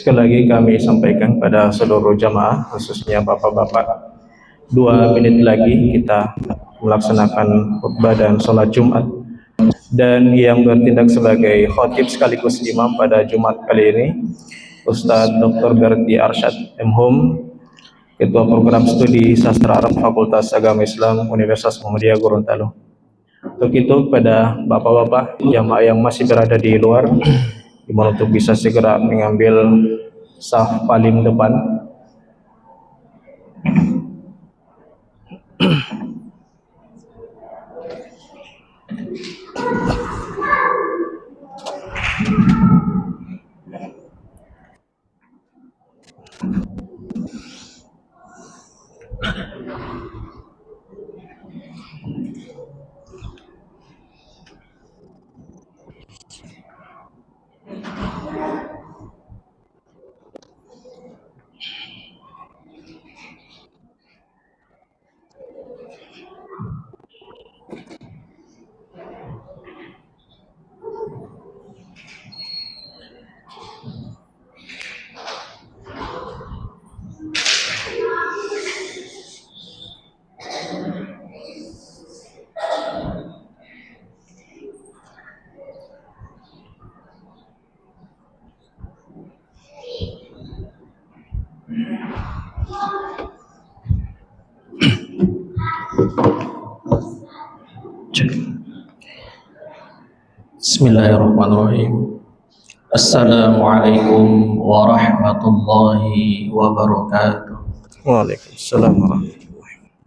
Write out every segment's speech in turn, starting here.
Sekali lagi kami sampaikan pada seluruh jamaah, khususnya bapak-bapak, 2 menit lagi kita melaksanakan khutbah dan sholat Jumat. Dan yang bertindak sebagai khotib sekaligus imam pada Jumat kali ini, Ustadz Dr. Gardi Arsyad M.Hum, Ketua Program Studi Sastra Arab Fakultas Agama Islam Universitas Muhammadiyah Gorontalo. Untuk itu, pada bapak-bapak jamaah yang masih berada di luar, dimana untuk bisa segera mengambil saf paling depan. Bismillahirrahmanirrahim. Assalamualaikum warahmatullahi wabarakatuh. Waalaikumsalam warahmatullahi wabarakatuh.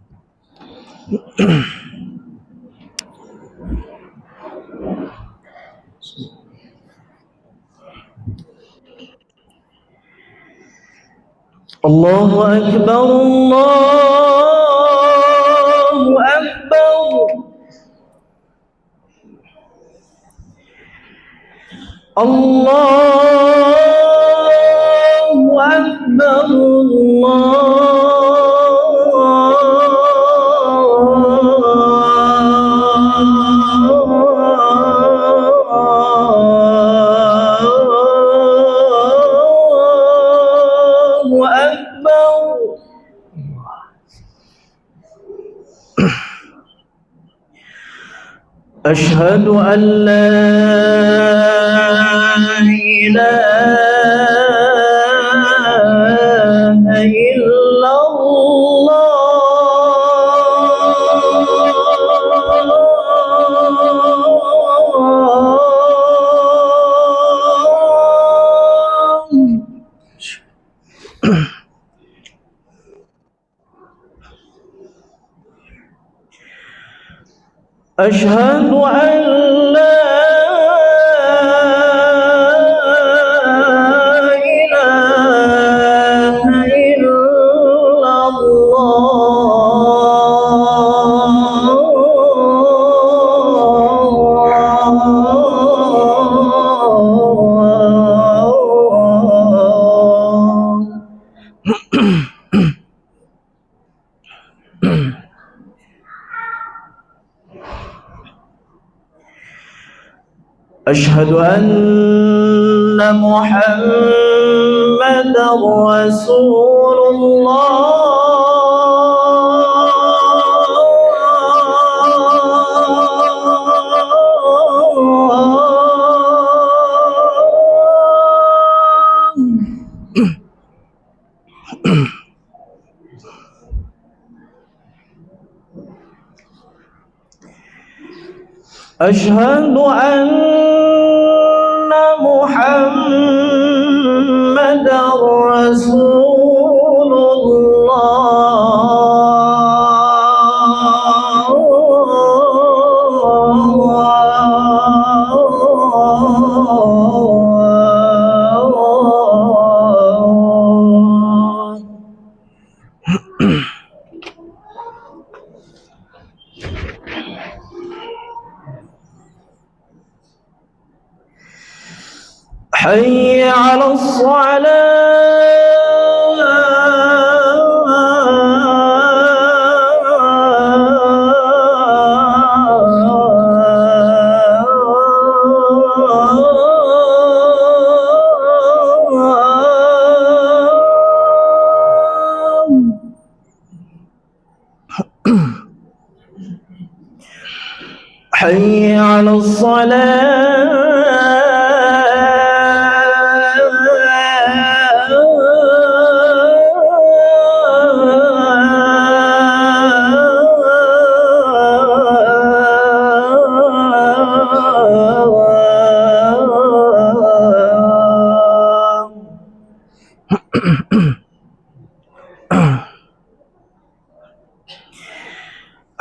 Allahu Akbar, Allahu Akbar. Allahu Akbar, Allahu Akbar. Asyhadu an la ilaha illallah. Asyhadu an la Asyhadu anna Muhammadar Rasulullah. أشهد أن محمدا رسول الله. حي على الصلاة. حي على الصلاة.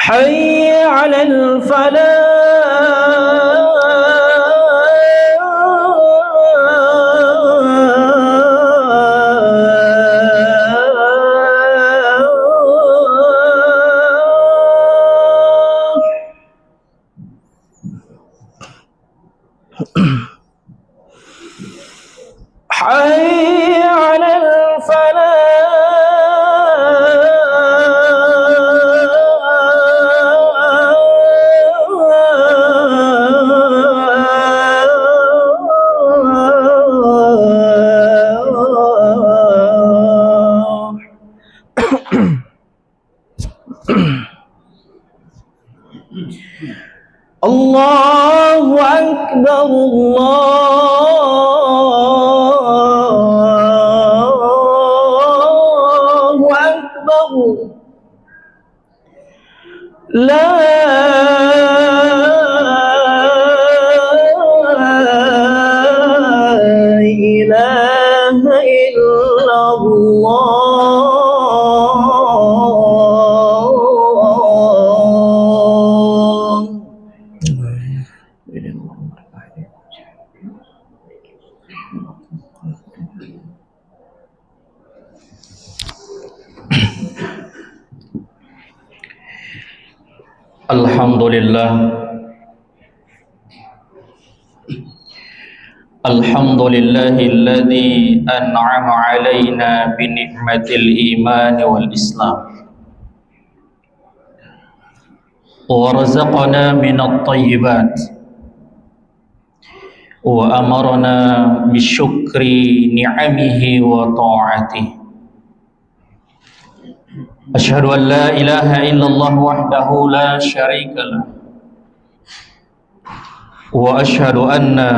حي على الفلاح. حي على الله أكبر الله أكبر لا إله إلا الله. Alhamdulillah. Alhamdulillahilladzi an'ama alaina bi ni'matil iman wal islam wa razaqana minat thayyibat wa amarna bisyukri ni'amihi wa ta'atihi. Asyhadu an la ilaha illallah wahdahu la syarika lah wa asyhadu anna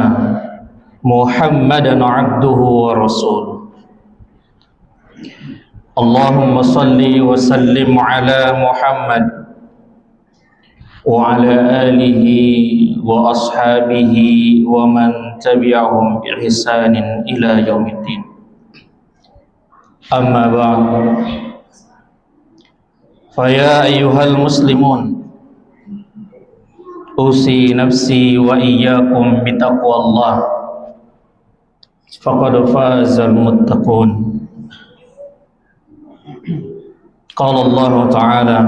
Muhammadan abduhu wa rasuluh. Allahumma salli wa sallim ala Muhammad wa ala alihi wa ashabihi wa man tabi'ahum bi ihsanin ila yaumiddin. Amma ba'd. Faya ayyuhal muslimun, usi nafsi wa iyyakum bitaqwallah, faqad fazal muttaqun. Qala Allah Ta'ala,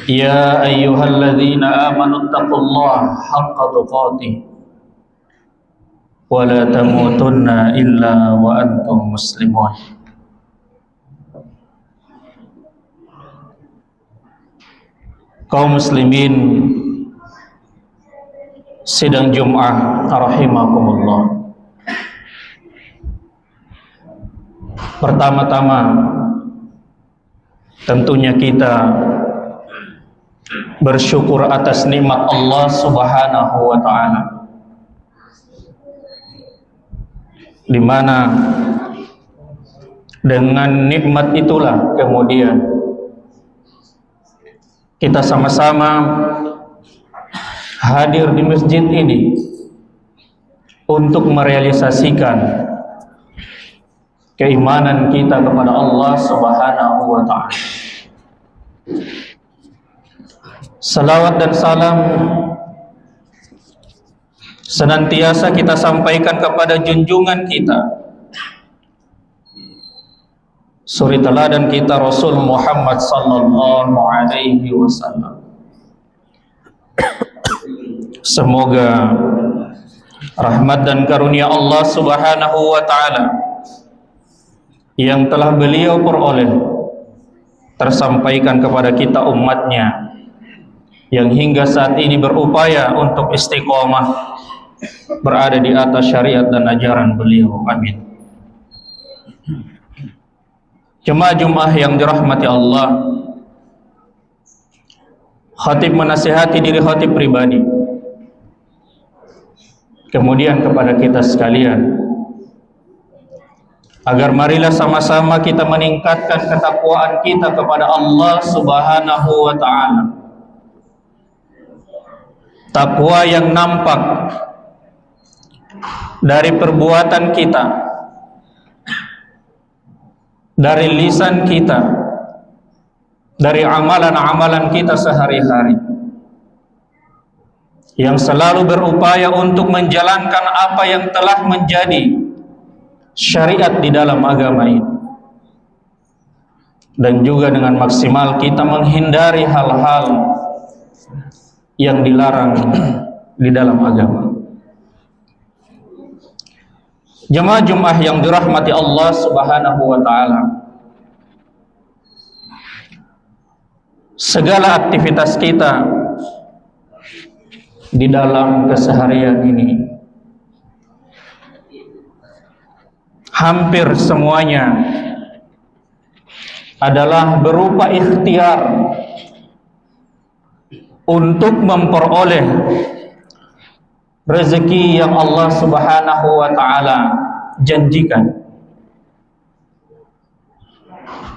ya ayyuhalladzina amanu taqullaha haqqa tuqatih wa la tamutunna illa wa antum muslimun. Kaum muslimin sidang Jum'ah rahimakumullah. Pertama-tama tentunya kita bersyukur atas nikmat Allah Subhanahu wa taala, di mana dengan nikmat itulah kemudian kita sama-sama hadir di masjid ini untuk merealisasikan keimanan kita kepada Allah Subhanahu wa Ta'ala. Salawat dan salam senantiasa kita sampaikan kepada junjungan kita, suri teladan kita, Rasul Muhammad sallallahu alaihi wasallam. Semoga rahmat dan karunia Allah Subhanahu wa Ta'ala yang telah beliau peroleh tersampaikan kepada kita umatnya yang hingga saat ini berupaya untuk istiqomah berada di atas syariat dan ajaran beliau. Amin. Jemaah Jumat yang dirahmati Allah, khatib menasihati diri khatib pribadi, kemudian kepada kita sekalian, agar marilah sama-sama kita meningkatkan ketakwaan kita kepada Allah Subhanahu wa Ta'ala. Takwa yang nampak dari perbuatan kita, dari lisan kita, dari amalan-amalan kita sehari-hari, yang selalu berupaya untuk menjalankan apa yang telah menjadi syariat di dalam agama ini, dan juga dengan maksimal kita menghindari hal-hal yang dilarang di dalam agama. Jemaah Jumat yang dirahmati Allah Subhanahu wa Ta'ala, segala aktivitas kita di dalam keseharian ini hampir semuanya adalah berupa ikhtiar untuk memperoleh rezeki yang Allah Subhanahu wa Ta'ala janjikan.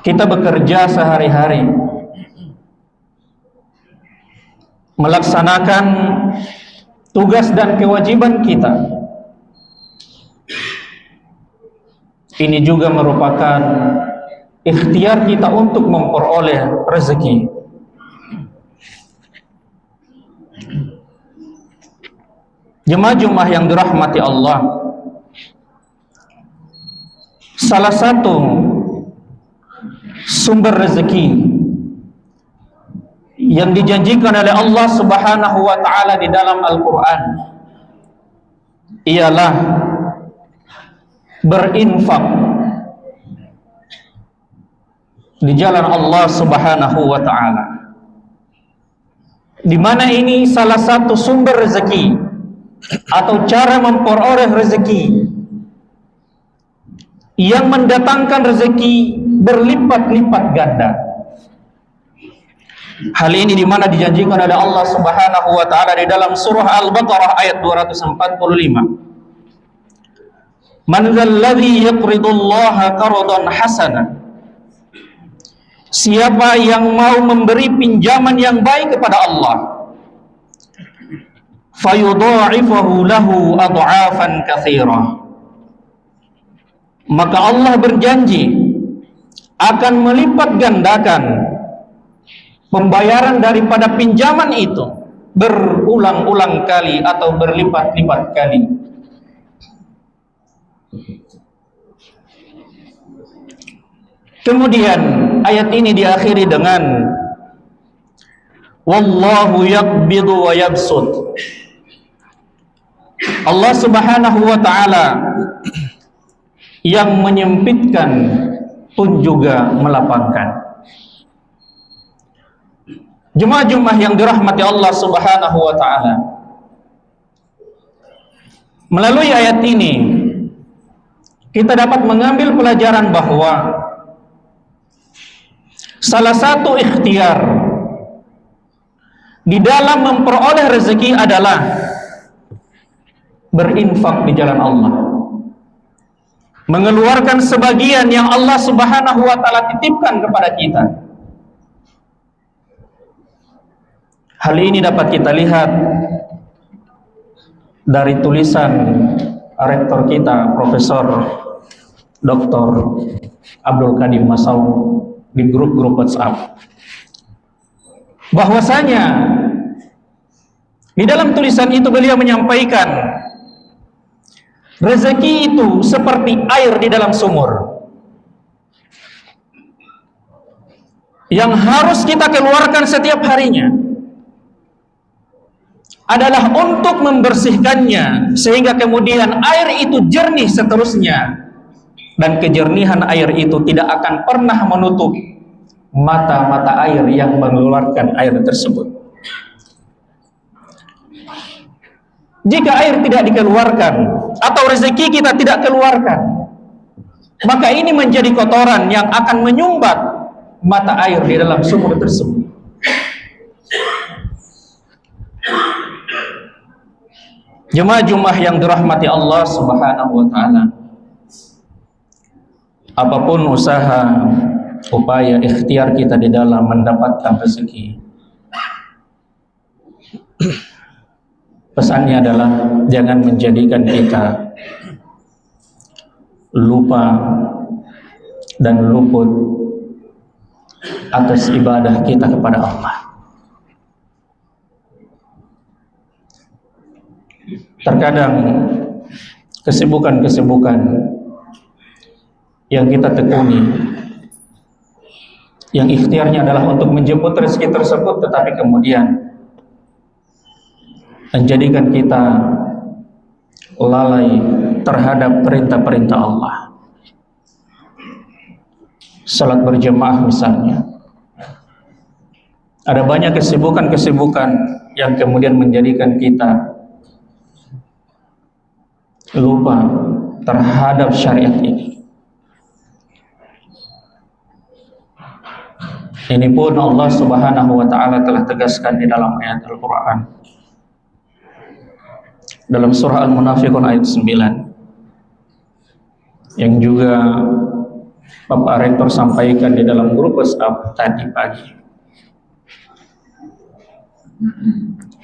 Kita bekerja sehari-hari melaksanakan tugas dan kewajiban kita. Ini juga merupakan ikhtiar kita untuk memperoleh rezeki. Jemaah yang dirahmati Allah, salah satu sumber rezeki yang dijanjikan oleh Allah Subhanahu wa Ta'ala di dalam Al-Quran ialah berinfak di jalan Allah Subhanahu wa Ta'ala, di mana ini salah satu sumber rezeki atau cara memperoleh rezeki yang mendatangkan rezeki berlipat-lipat ganda. Hal ini di mana dijanjikan oleh Allah Subhanahu wa Ta'ala di dalam surah Al-Baqarah ayat 245. Man dzalladzi yaqridullaha qardan hasana. Siapa yang mau memberi pinjaman yang baik kepada Allah, fayudha'ifahu lahu adha'afan katsirah, maka Allah berjanji akan melipat gandakan pembayaran daripada pinjaman itu berulang-ulang kali atau berlipat-lipat kali. Kemudian ayat ini diakhiri dengan wallahu yaqbidu wa yabsut. Allah Subhanahu wa Ta'ala yang menyempitkan pun juga melapangkan. Jemaah yang dirahmati Allah Subhanahu wa Ta'ala, melalui ayat ini kita dapat mengambil pelajaran bahwa salah satu ikhtiar di dalam memperoleh rezeki adalah berinfak di jalan Allah, mengeluarkan sebagian yang Allah Subhanahu wa Ta'ala titipkan kepada kita. Hal ini dapat kita lihat dari tulisan rektor kita Profesor Dr. Abdul Qadir Masau di grup-grup WhatsApp, bahwasanya di dalam tulisan itu beliau menyampaikan rezeki itu seperti air di dalam sumur yang harus kita keluarkan setiap harinya adalah untuk membersihkannya sehingga kemudian air itu jernih seterusnya, dan kejernihan air itu tidak akan pernah menutup mata-mata air yang mengeluarkan air tersebut. Jika air tidak dikeluarkan atau rezeki kita tidak keluarkan, maka ini menjadi kotoran yang akan menyumbat mata air di dalam sumur tersebut. Jemaah-jemaah yang dirahmati Allah Subhanahu wa taala, apapun usaha, upaya, ikhtiar kita di dalam mendapatkan rezeki, pesannya adalah jangan menjadikan kita lupa dan luput atas ibadah kita kepada Allah. Terkadang kesibukan-kesibukan yang kita tekuni, yang ikhtiarnya adalah untuk menjemput rezeki tersebut, tetapi kemudian menjadikan kita lalai terhadap perintah-perintah Allah. Salat berjamaah misalnya, ada banyak kesibukan-kesibukan yang kemudian menjadikan kita lupa terhadap syariat ini. Ini pun Allah Subhanahu wa taala telah tegaskan di dalam ayat Al-Qur'an. Dalam surah Al-Munafiqun ayat 9, yang juga Bapak Rektor sampaikan di dalam grup WhatsApp tadi pagi.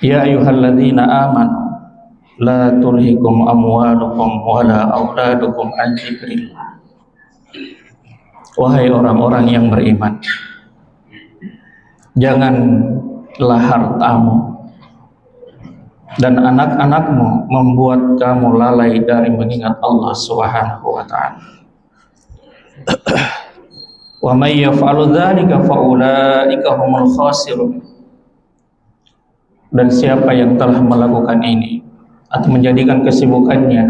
Ya ayyuhalladzina amanu la tulhikum amwalukum wala auladukum an dzikrillah. Wahai orang-orang yang beriman, janganlah hartamu dan anak-anakmu membuat kamu lalai dari mengingat Allah Subhanahu wa taala. Wa may yaf'alu dzalika fa ulaika humul khasirun. Dan siapa yang telah melakukan ini atau menjadikan kesibukannya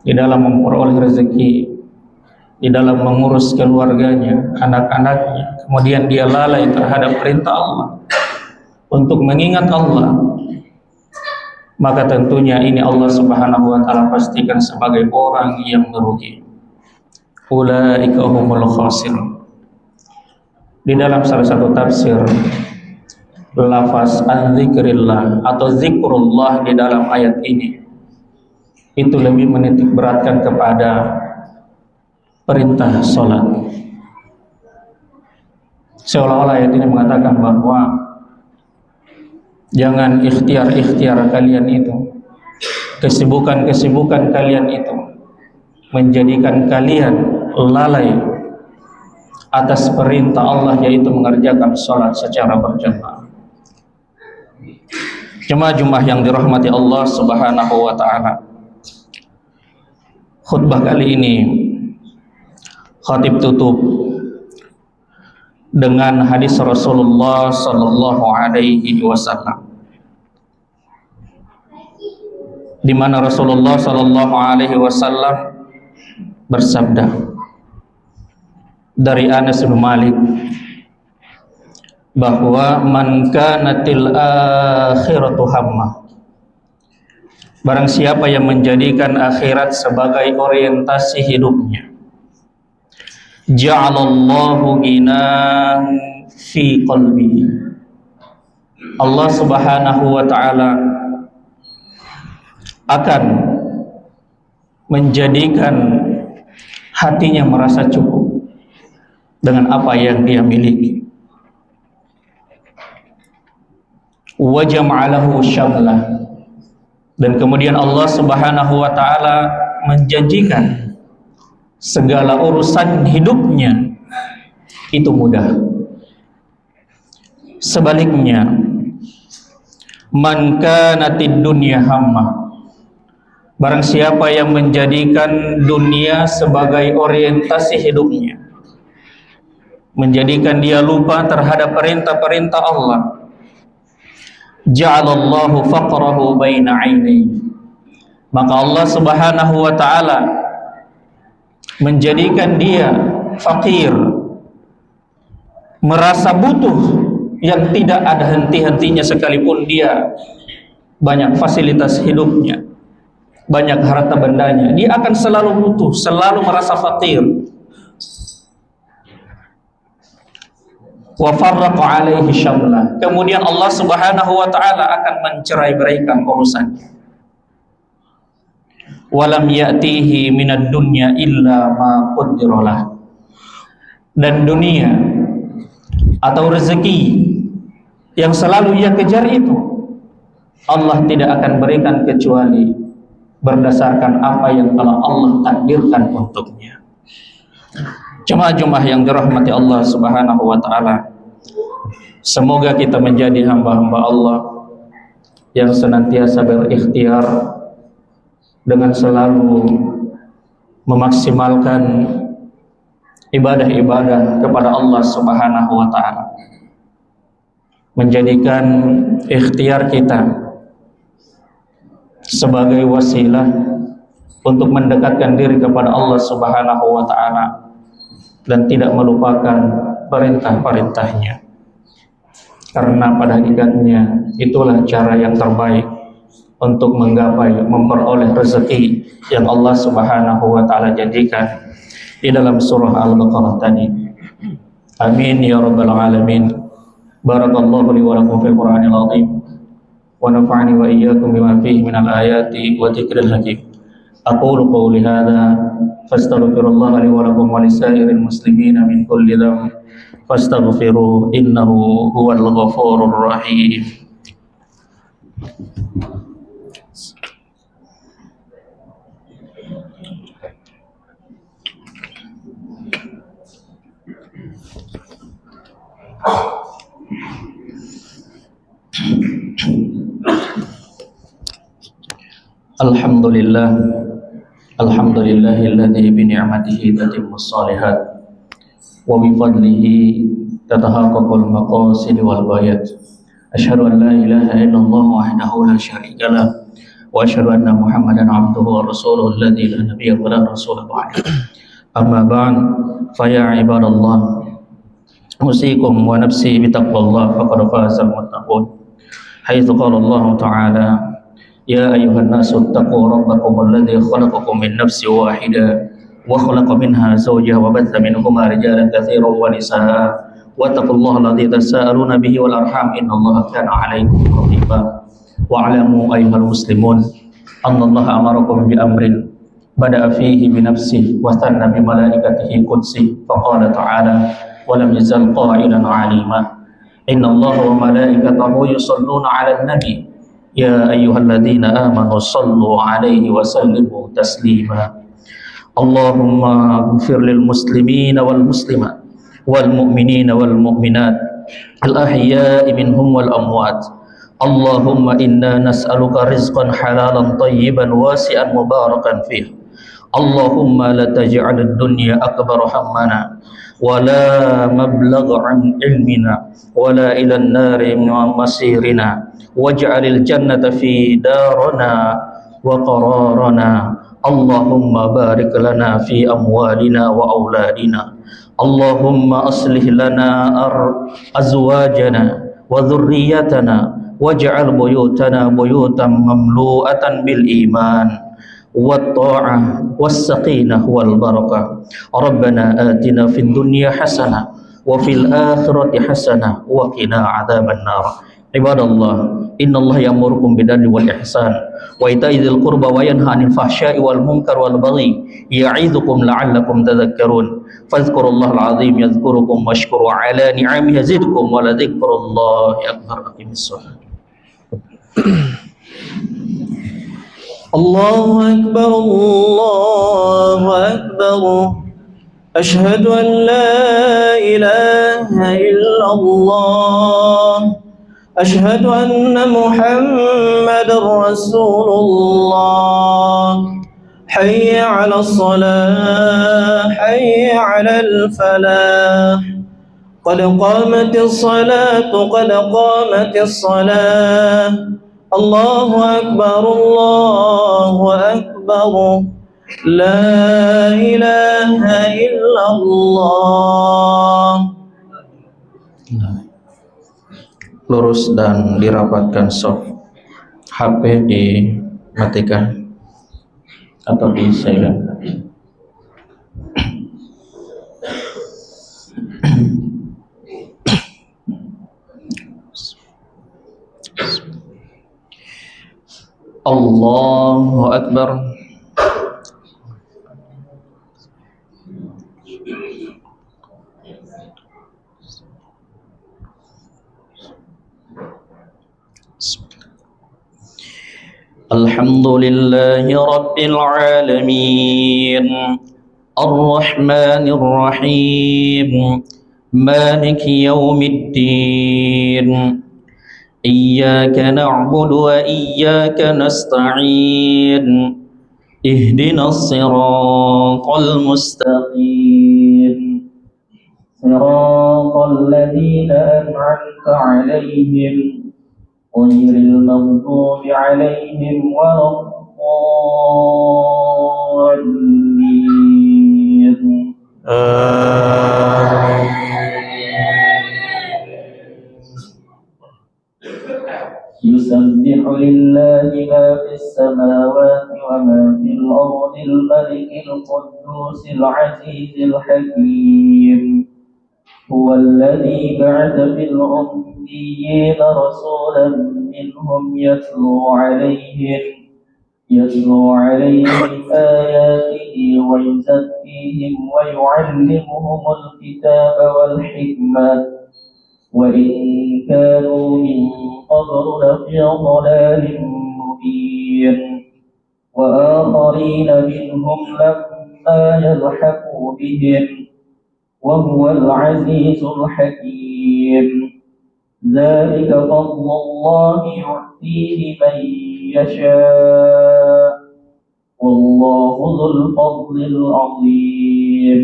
di dalam memperoleh rezeki, di dalam mengurus keluarganya, anak-anaknya, kemudian dia lalai terhadap perintah Allah untuk mengingat Allah, maka tentunya ini Allah Subhanahu wa taala pastikan sebagai orang yang merugi. Ulaika humul khasirun. Di dalam salah satu tafsir, lafaz an-dzikrillah atau zikrullah di dalam ayat ini itu lebih menitik beratkan kepada perintah sholat. Seolah-olah ayat ini mengatakan bahwa jangan ikhtiar-ikhtiar kalian itu, kesibukan-kesibukan kalian itu menjadikan kalian lalai atas perintah Allah, yaitu mengerjakan sholat secara berjamaah. Jemaah-jemaah yang dirahmati Allah Subhanahu wa taala, khutbah kali ini khatib tutup dengan hadis Rasulullah sallallahu alaihi wasallam, di mana Rasulullah sallallahu alaihi wasallam bersabda dari Anas bin Malik bahwa man kanatil akhiratu hamma, barang siapa yang menjadikan akhirat sebagai orientasi hidupnya, ja'alallahu ghinan fi qalbihi, Allah Subhanahu wa taala akan menjadikan hatinya merasa cukup dengan apa yang dia miliki. Wa jama'alahu syamlah, Dan kemudian Allah Subhanahu wa taala menjanjikan segala urusan hidupnya itu mudah. Sebaliknya, man kanatid dunya hamma, barang siapa yang menjadikan dunia sebagai orientasi hidupnya, menjadikan dia lupa terhadap perintah-perintah Allah, ja'alallahu faqrahu baina 'ainayhi, maka Allah Subhanahu wa taala menjadikan dia fakir, merasa butuh yang tidak ada henti-hentinya sekalipun dia banyak fasilitas hidupnya, banyak harta bendanya, dia akan selalu butuh, selalu merasa fakir. Wa farraqa alaihi syamlah, kemudian Allah Subhanahu wa taala akan mencerai-beraikan urusannya. Walam ya'tihi minad dunya illa ma qaddaralah, dan dunia atau rezeki yang selalu ia kejar itu Allah tidak akan berikan kecuali berdasarkan apa yang telah Allah takdirkan untuknya. Jemaah-jemaah yang dirahmati Allah Subhanahu wa taala, semoga kita menjadi hamba-hamba Allah yang senantiasa berikhtiar dengan selalu memaksimalkan ibadah-ibadah kepada Allah Subhanahu wa taala, menjadikan ikhtiar kita sebagai wasilah untuk mendekatkan diri kepada Allah Subhanahu wa taala dan tidak melupakan perintah-perintahnya, karena pada hakikatnya itulah cara yang terbaik untuk menggapai, memperoleh rezeki yang Allah Subhanahu wa taala janjikan di dalam surah Al-Baqarah tadi. Amin ya rabbal alamin. Barakallahu li wa lakum fil Qur'anil azim wa nafa'ani wa iyyakum bima fihi minal ayati wa dzikril hakim. Aqulu qawli hadza fastaghfirullah li wa lakum wa lisairil muslimina min kulli dhanb fastaghfiruhu innahu huwal ghafurur rahim. Alhamdulillah, alhamdulillahilladzi bi ni'matihi tatimmus shalihat wa bi fadlihi tatahaqqaqul maqasid wal ghayat. Asyhadu an la ilaha illallah wahdahu la syarika lah wa asyhadu anna Muhammadan abduhu wa rasuluhu alladzi la nabiyya wa la rasula ba'dahu. Amma ba'd, fa ya ibadallah, usikum wa nafsi bi taqwallah faqad fazal muttaqun. Haitsu qala Allah ta'ala: Ya ayuhan nasu taqu rabbakum alladzi khalaqakum min nafsin wahidah wa khalaqa minha zawjaha wa batha minhuma rijalan katsiran wa nisaa wattaqullaha alladzi tasaaluna bihi wal arham innallaha kana 'alaykum raqiba. Wa 'alamu ayyuhal muslimun anna Allaha amarakum bi amrin bada'a fihi bi nafsihi wa thanna bi malaikatihi qudsi fa qala ta'ala wa lam yazal qa'ilan 'alima innallaha wa malaikatahu yusalluna 'alan nabi ya ayyuhalladzina amanu sallu alaihi wa sallimu taslima. Allahumma ighfir lil muslimina wal muslimat wal mu'minina wal mu'minat al ahya'i minhum wal amwat. Allahumma inna nas'aluka rizqan halalan tayyiban wasi'an mubarakan fih. Allahumma la taj'al ad-dunya akbar hammana wa la mablagha ilmina wa la ila an-nari masirina waj'alil jannata fi darana wa qararana. Allahumma barik lana fi amwalina wa auladina. Allahumma aslih lana azwajana wa dhurriyyatana waj'al buyutana buyutan mamlu'atan bil iman wat ta'ah was sakinah wal barakah. Rabbana atina fid dunya hasanah wa fil akhirati hasanah wa qina adzaban nar. Ibadallah, innallaha ya'murukum biladli wal ihsan wa ita'i dzil qurba wa yanha 'anil fahsya'i wal munkar wal baghi ya'idzukum la'allakum tadhakkarun. Fadhkurullahal 'azim yadhkurukum washkuru 'ala ni'amihi yazidkum wa la dzikrullahi akbar. Aqimis shalah. الله أكبر الله أكبر أشهد أن لا إله إلا الله أشهد أن محمد رسول الله حي على الصلاة حي على الفلاح قد قامت الصلاة قد قامت الصلاة الله أكبر الله أكبر لا إله إلا الله. Lurus dan dirapatkan soft. HP dimatikan atau di silent. Allahu Akbar. Alhamdulillahi Rabbil Alamin Ar-Rahmanir Rahim Maliki Yawmiddin Iyyaka na'budu wa iyyaka nasta'in Ihdinas siratal mustaqim Siratal ladzina an'amta 'alaihim غير المغضوب عليهم ولا الضالين يسبح لله ما في السماوات وما في الأرض الملك القدوس العزيز الحكيم هو الذي بعث في الأميين رسولا منهم يتلو عليهم آياته ويزكيهم ويعلمهم الكتاب والحكمة وإن كانوا من قبل لفي ضلال مبين وآخرين منهم لما يلحقوا بهم وهو العزيز الحكيم ذلك فضل الله يؤتيه من يشاء والله ذو الفضل العظيم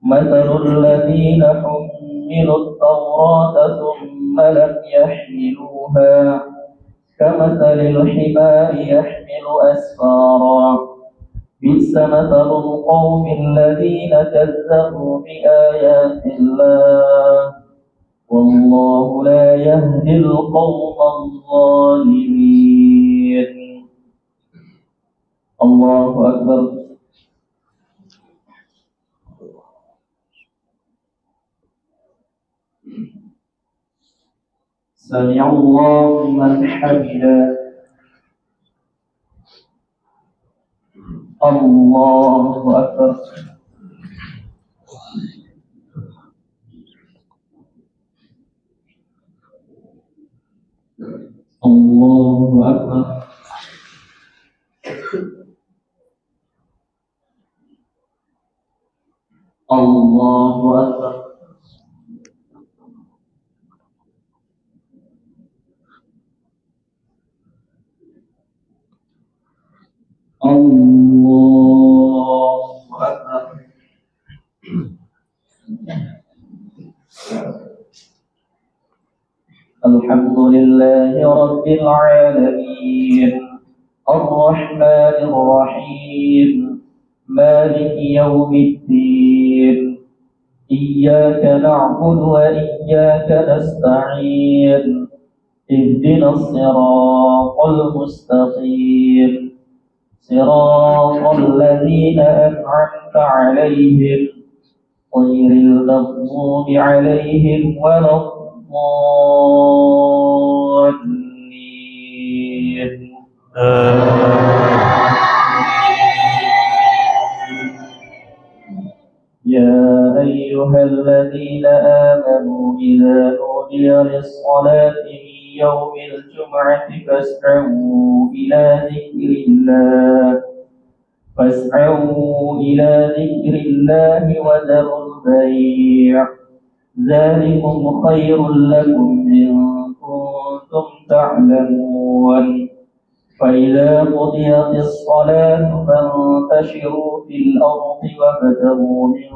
مثل الذين حملوا التوراة ثم لم يحملوها كمثل الحمار يحمل أسفارا بئس مثل القوم الذين كذبوا بآيات الله والله لا يهدي القوم الظالمين. الله أكبر. سمع الله لمن حمده. الله أكبر. الله أكبر. الله أكبر. الله أكبر. الحمد لله رب العالمين الرحمن الرحيم مالك يوم الدين إياك نعبد وإياك نستعين اهدنا الصراط المستقيم صراط الذين أنعمت عليهم غير المغضوب عليهم ولا الضالين. يا أيها الذين آمنوا إذا نودي للصلاة من يوم الجمعة فاسعوا إلى ذكر الله وذروا البيع ذلكم خير لكم إن كنتم تعلمون فإذا قضيت الصلاة فانتشروا في الأرض وابتغوا من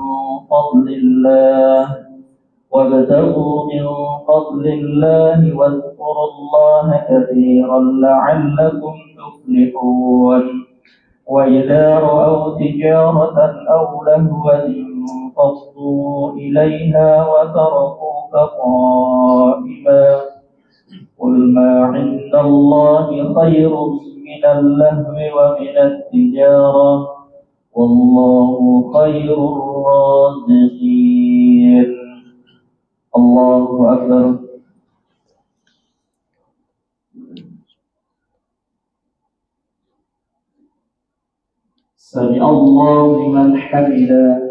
فضل الله واذكروا الله كثيرا لعلكم تفلحون وإذا رأوا تجارة أو لهوا انفضوا إليها وتركوك قائما قل ما عند الله خير من اللهو ومن التجارة والله خير الرازقين الله أكبر سمع الله لمن حمده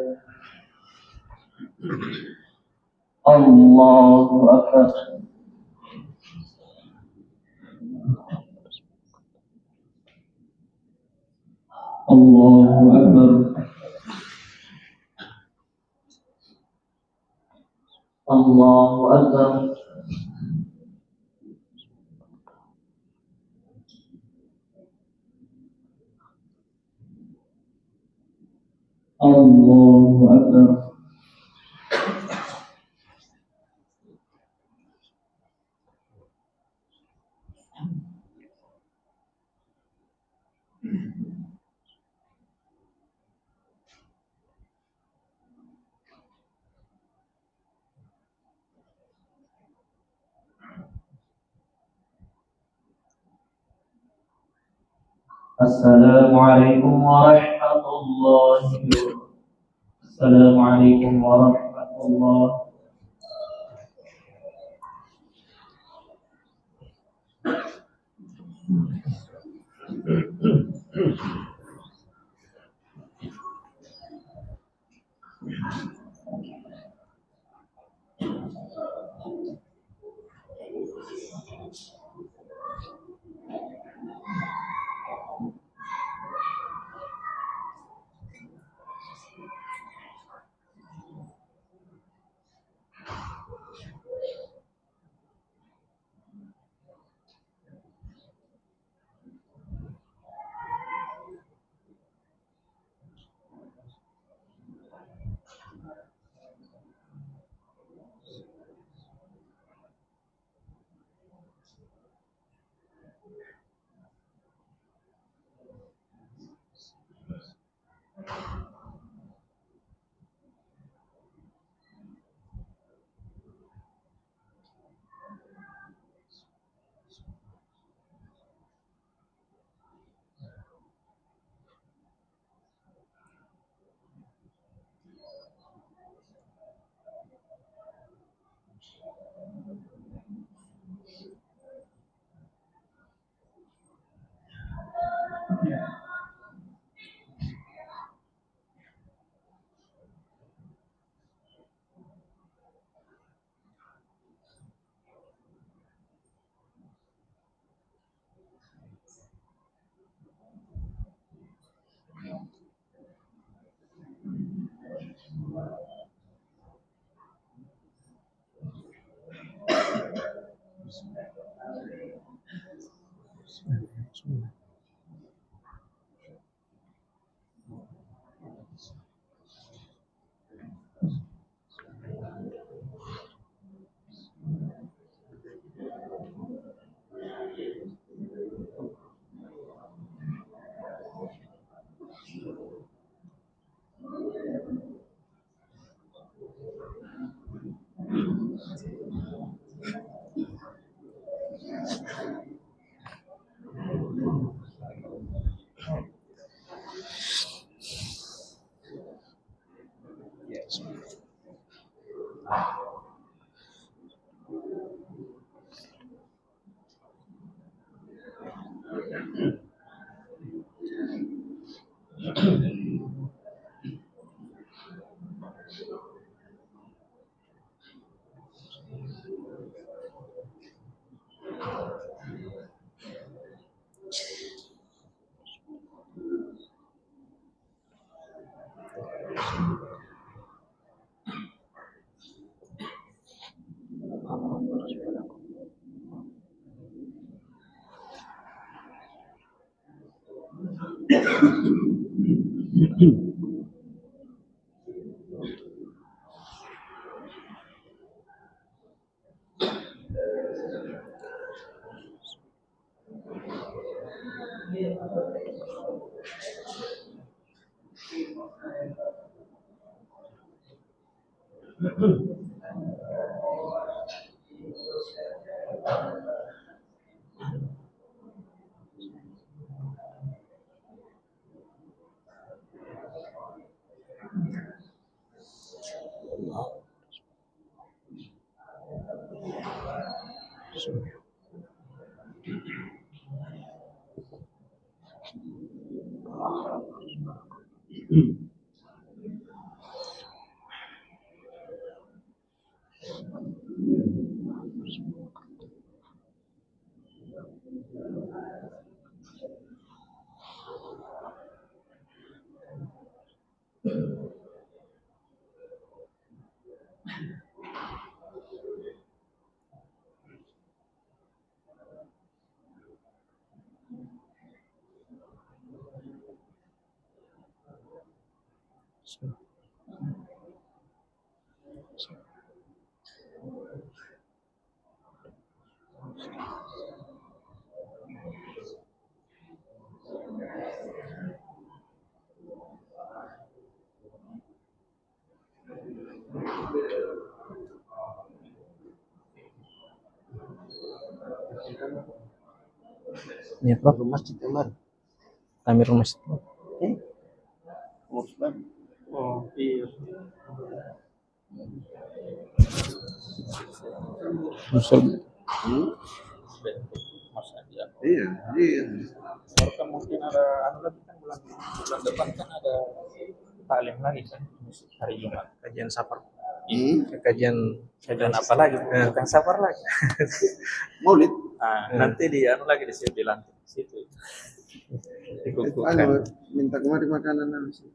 الله أكبر الله أكبر الله أكبر الله أكبر السلام عليكم ورحمة الله السلام عليكم ورحمة الله Ya, Prof. Masjid Umar. Amir Masjid. Oh iya. Musul. Iya, iya. Kan mungkin ada lagi kan bulan depan kan ada taklim lagi kan hari Jumat. Kajian safar. Kajian apa lagi? Bukan safar lagi. Maulid. Nanti di lagi di situ di lantai situ. Anu, minta kemari makanan sih.